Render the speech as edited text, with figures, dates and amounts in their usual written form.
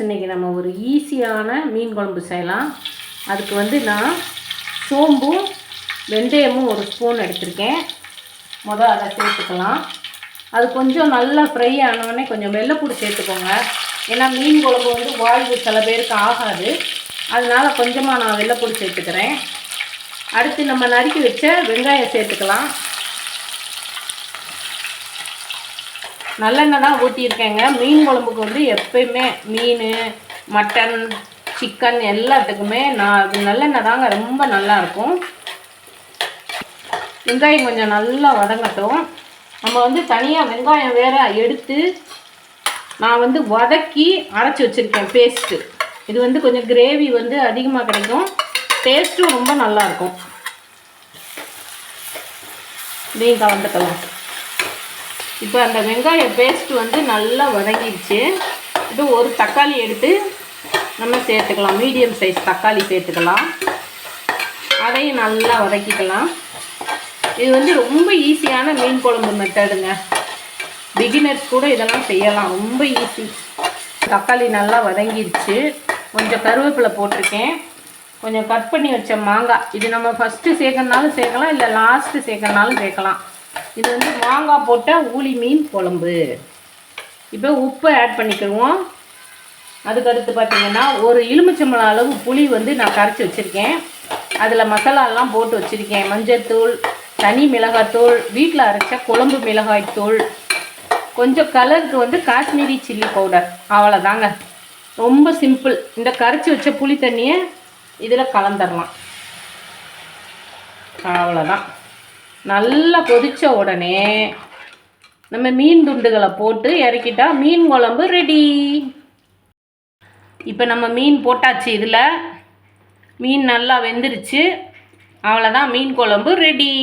இன்றைக்கி நம்ம ஒரு ஈஸியான மீன் குழம்பு செய்யலாம். அதுக்கு வந்து நான் சோம்பும் வெந்தயமும் ஒரு ஸ்பூன் எடுத்திருக்கேன். அதை சேர்த்துக்கலாம். அது கொஞ்சம் நல்லா ஃப்ரை ஆனோடனே கொஞ்சம் வெள்ளைப்பூடு சேர்த்துக்கோங்க. ஏன்னா மீன் குழம்பு வந்து வாய்வு சில பேருக்கு ஆகாது. அதனால் கொஞ்சமாக நான் வெள்ளைப்பூடு சேர்த்துக்கிறேன். அடுத்து நம்ம நறுக்கி வச்ச வெங்காயம் சேர்த்துக்கலாம். நல்லெண்ணெய் தான் ஊற்றியிருக்கேங்க. மீன் குழம்புக்கு வந்து எப்பயுமே மீன், மட்டன், சிக்கன் எல்லாத்துக்குமே அது நல்லெண்ணெய் தாங்க ரொம்ப நல்லாயிருக்கும். வெங்காயம் கொஞ்சம் நல்லா வதங்கட்டும். நம்ம வந்து தனியாக வெங்காயம் வேறு எடுத்து நான் வந்து வதக்கி அரைச்சி வச்சுருக்கேன் பேஸ்ட்டு. இது வந்து கொஞ்சம் கிரேவி வந்து அதிகமாக கிடைக்கும், டேஸ்ட்டும் ரொம்ப நல்லாயிருக்கும். இதையும் கலந்துக்கலாம். இப்போ அந்த வெங்காய பேஸ்ட்டு வந்து நல்லா வதங்கிடுச்சு. இது ஒரு தக்காளி எடுத்து நம்ம சேர்த்துக்கலாம். மீடியம் சைஸ் தக்காளி சேர்த்துக்கலாம். அதையும் நல்லா வதக்கிக்கலாம். இது வந்து ரொம்ப ஈஸியான மீன் குழம்பு மெத்தடுங்க. பிகினர்ஸ் கூட இதெல்லாம் செய்யலாம், ரொம்ப ஈஸி. தக்காளி நல்லா வதங்கிடுச்சு. கொஞ்சம் கருவேப்பிலை போட்டிருக்கேன். கொஞ்சம் கட் பண்ணி வச்ச மாங்காய். இது நம்ம ஃபஸ்ட்டு சேர்க்கறனாலும் சேர்க்கலாம், இல்லை லாஸ்ட்டு சேர்க்கறனாலும் சேர்க்கலாம். இது வந்து மாங்காய் போட்ட ஊளி மீன் குழம்பு. இப்போ உப்பு ஆட் பண்ணிக்கிடுவோம். அதுக்கடுத்து பார்த்திங்கன்னா ஒரு எலுமிச்சம்பழம் அளவு புளி வந்து நான் கரைச்சி வச்சுருக்கேன். அதில் மசாலாலாம் போட்டு வச்சுருக்கேன். மஞ்சள்தூள், தனி மிளகாய்த்தூள், வீட்டில் அரைச்ச குழம்பு மிளகாய்த்தூள், கொஞ்சம் கலருக்கு வந்து காஷ்மீரி சில்லி பவுடர். அவ்வளோதாங்க, ரொம்ப சிம்பிள். இந்த கரைச்சி வச்ச புளி தண்ணியை இதில் கலந்துடலாம். அவ்வளோதான். நல்லா கொதித்த உடனே நம்ம மீன் துண்டுகளை போட்டு இறக்கிட்டா மீன் குழம்பு ரெடி. இப்போ நம்ம மீன் போட்டாச்சு. இதில் மீன் நல்லா வெந்துருச்சு. அவ்வளோதான், மீன் குழம்பு ரெடி.